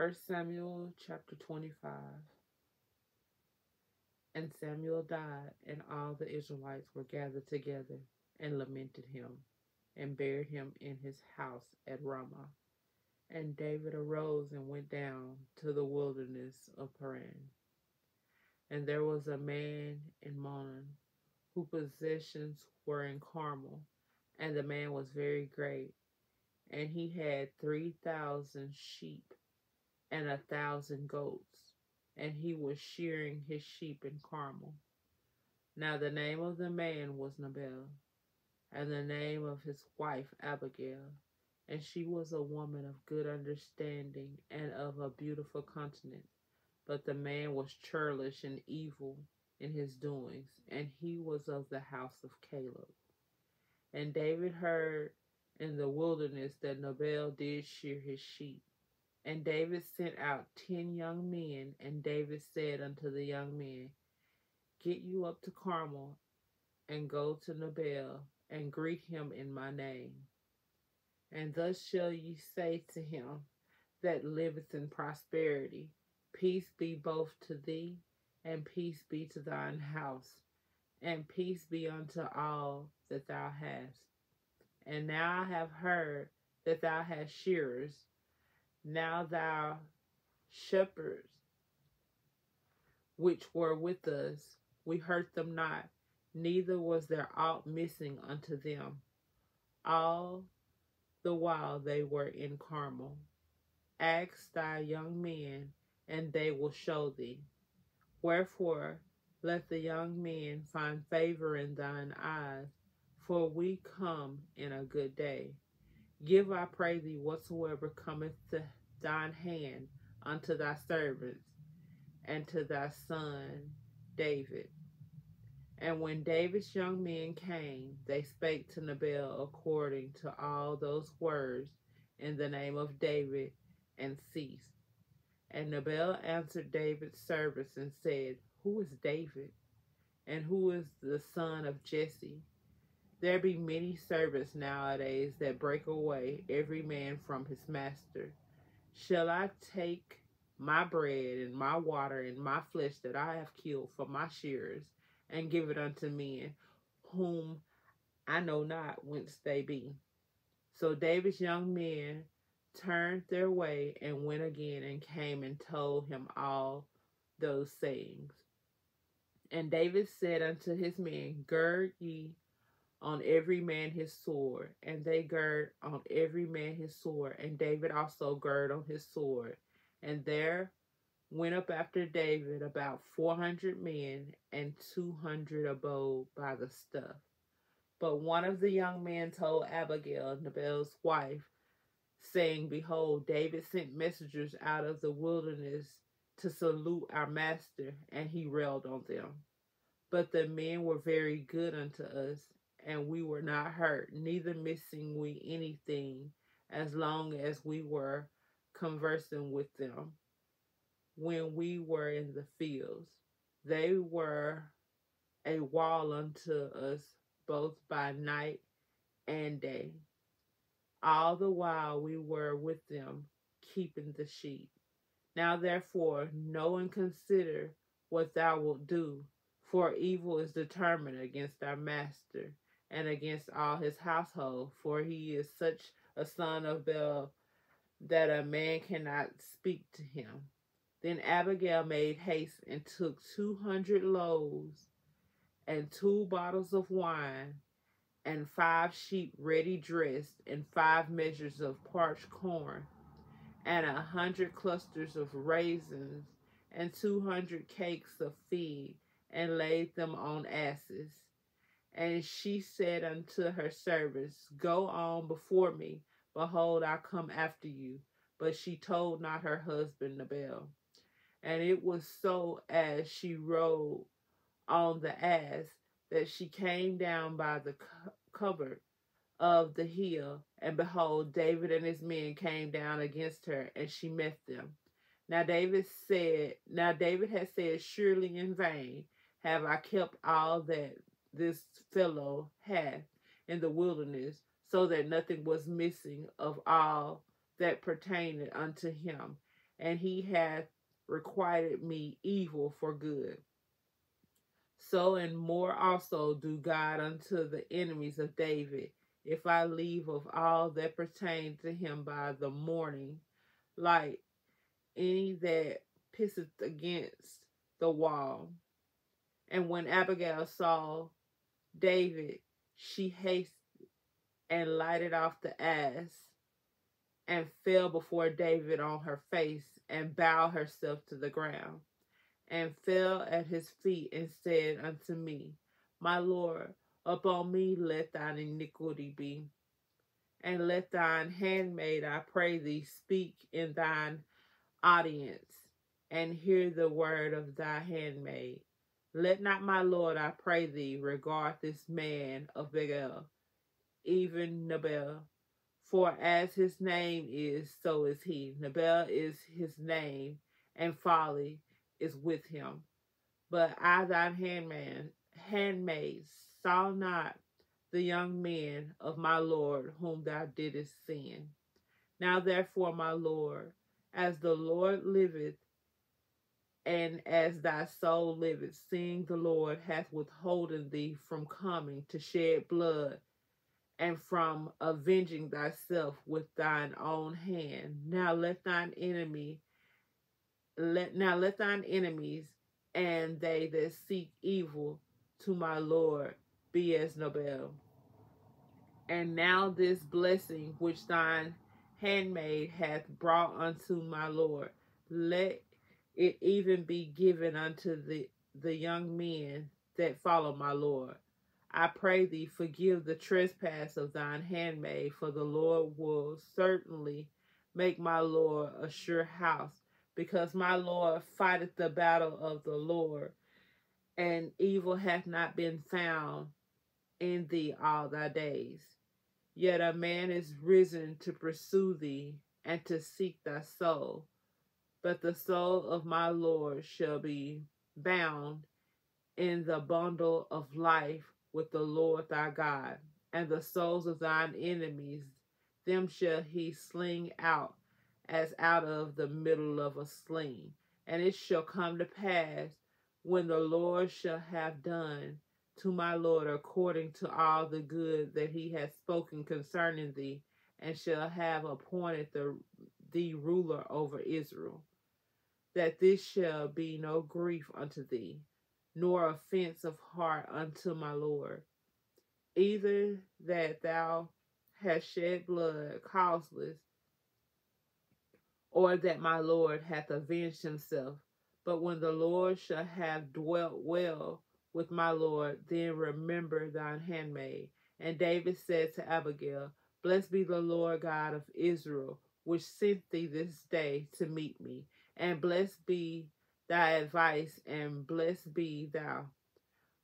1 Samuel chapter 25. And Samuel died, and all the Israelites were gathered together and lamented him, and buried him in his house at Ramah. And David arose and went down to the wilderness of Paran. And there was a man in Maon, whose possessions were in Carmel, and the man was very great, and he had 3,000 sheep and 1,000 goats, and he was shearing his sheep in Carmel. Now the name of the man was Nabal, and the name of his wife Abigail, and she was a woman of good understanding and of a beautiful countenance. But the man was churlish and evil in his doings, and he was of the house of Caleb. And David heard in the wilderness that Nabal did shear his sheep. And David sent out 10 young men, and David said unto the young men, Get you up to Carmel, and go to Nabal, and greet him in my name. And thus shall ye say to him that liveth in prosperity, Peace be both to thee, and peace be to thine house, and peace be unto all that thou hast. And now I have heard that thou hast shearers. Now thou shepherds which were with us, we hurt them not, neither was there aught missing unto them, all the while they were in Carmel. Ask thy young men, and they will show thee. Wherefore, let the young men find favor in thine eyes, for we come in a good day. Give, I pray thee, whatsoever cometh to thine hand unto thy servants, and to thy son David. And when David's young men came, they spake to Nabal according to all those words in the name of David, and ceased. And Nabal answered David's servants and said, Who is David? And who is the son of Jesse? There be many servants nowadays that break away every man from his master. Shall I take my bread and my water and my flesh that I have killed for my shearers, and give it unto men whom I know not whence they be? So David's young men turned their way and went again, and came and told him all those sayings. And David said unto his men, Gird ye on every man his sword. And they girded on every man his sword, and David also girded on his sword. And there went up after David about 400 men, and 200 abode by the stuff. But one of the young men told Abigail, Nabal's wife, saying, Behold, David sent messengers out of the wilderness to salute our master, and he railed on them. But the men were very good unto us, and we were not hurt, neither missing we anything, as long as we were conversing with them when we were in the fields. They were a wall unto us both by night and day, all the while we were with them, keeping the sheep. Now therefore know and consider what thou wilt do, for evil is determined against our master, and against all his household, for he is such a son of Bel that a man cannot speak to him. Then Abigail made haste and took 200 loaves and 2 bottles of wine, and 5 sheep ready dressed, and 5 measures of parched corn, and 100 clusters of raisins, and 200 cakes of fig, and laid them on asses. And she said unto her servants, Go on before me, behold, I come after you. But she told not her husband Nabal. And it was so, as she rode on the ass, that she came down by the covert of the hill, and behold, David and his men came down against her, and she met them. Now David had said, Surely in vain have I kept all that this fellow hath in the wilderness, so that nothing was missing of all that pertained unto him. and he hath requited me evil for good. So and more also do God unto the enemies of David, if I leave of all that pertain to him by the morning light, any that pisseth against the wall. And when Abigail saw David, she hasted and lighted off the ass, and fell before David on her face, and bowed herself to the ground, and fell at his feet, and said unto me, My Lord, upon me let thine iniquity be, and let thine handmaid, I pray thee, speak in thine audience, and hear the word of thy handmaid. Let not my Lord, I pray thee, regard this man of Belial, even Nabal. For as his name is, so is he. Nabal is his name, and folly is with him. But I, thine handmaid, saw not the young men of my Lord whom thou didst send. Now therefore, my Lord, as the Lord liveth, and as thy soul liveth, seeing the Lord hath withholden thee from coming to shed blood, and from avenging thyself with thine own hand. Now let thine enemies and they that seek evil to my Lord be as Nabal. And now this blessing which thine handmaid hath brought unto my Lord, let it even be given unto the young men that follow my Lord. I pray thee, forgive the trespass of thine handmaid, for the Lord will certainly make my Lord a sure house, because my Lord fighteth the battle of the Lord, and evil hath not been found in thee all thy days. Yet a man is risen to pursue thee, and to seek thy soul. But the soul of my Lord shall be bound in the bundle of life with the Lord thy God, and the souls of thine enemies, them shall he sling out as out of the middle of a sling. And it shall come to pass, when the Lord shall have done to my Lord according to all the good that he hath spoken concerning thee, and shall have appointed thee ruler over Israel, that this shall be no grief unto thee, nor offense of heart unto my Lord, either that thou hast shed blood causeless, or that my Lord hath avenged himself. But when the Lord shall have dwelt well with my Lord, then remember thine handmaid. And David said to Abigail, Blessed be the Lord God of Israel, which sent thee this day to meet me. And blessed be thy advice, and blessed be thou,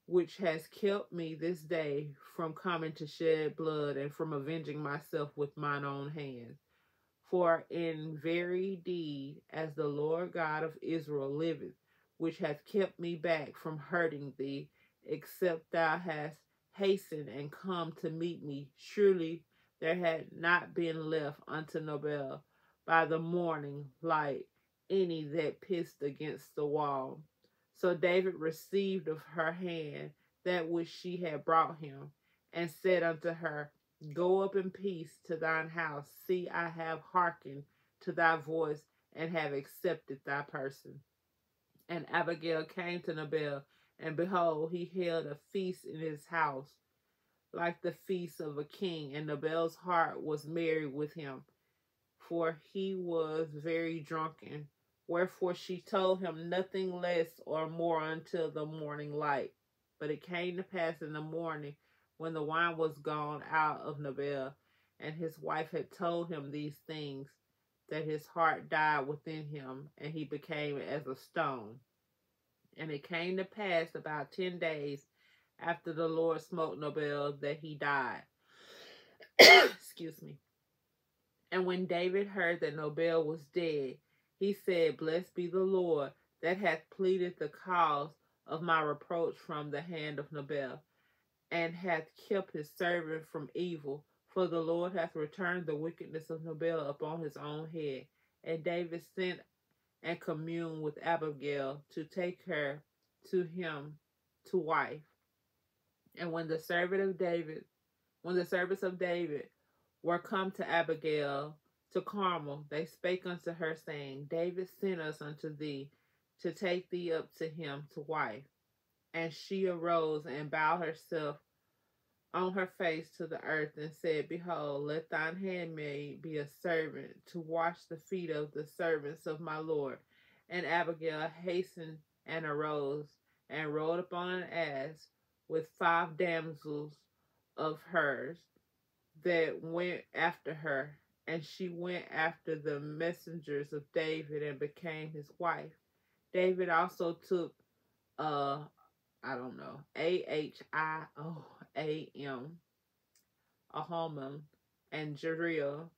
which has kept me this day from coming to shed blood, and from avenging myself with mine own hands. For in very deed, as the Lord God of Israel liveth, which hath kept me back from hurting thee, except thou hast hastened and come to meet me, surely there had not been left unto Nabal by the morning light any that pissed against the wall. So David received of her hand that which she had brought him, and said unto her, Go up in peace to thine house. See, I have hearkened to thy voice, and have accepted thy person. And Abigail came to Nabal, and behold, he held a feast in his house, like the feast of a king. And Nabal's heart was merry with him, for he was very drunken. Wherefore she told him nothing less or more until the morning light. But it came to pass in the morning, when the wine was gone out of Nabal, and his wife had told him these things, that his heart died within him, and he became as a stone. And it came to pass about 10 days after the Lord smote Nabal that he died. Excuse me. And when David heard that Nabal was dead, he said, Blessed be the Lord that hath pleaded the cause of my reproach from the hand of Nabal, and hath kept his servant from evil. For the Lord hath returned the wickedness of Nabal upon his own head. And David sent and commune with Abigail to take her to him to wife. And when the servants of David were come to Abigail to Carmel, they spake unto her, saying, David sent us unto thee to take thee up to him to wife. And she arose and bowed herself on her face to the earth, and said, Behold, let thine handmaid be a servant to wash the feet of the servants of my Lord. And Abigail hastened and arose, and rode upon an ass with 5 damsels of hers that went after her. And she went after the messengers of David, and became his wife. David also took Ahinoam, Ahomam, and Jeriel,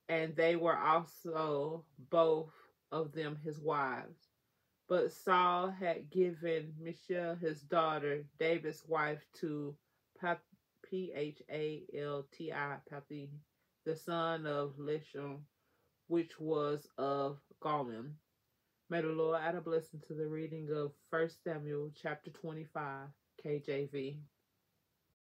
and they were also both of them his wives. But Saul had given Michal his daughter, David's wife, to Palti, the son of Lishon, which was of Golim. May the Lord add a blessing to the reading of 1 Samuel chapter 25, KJV.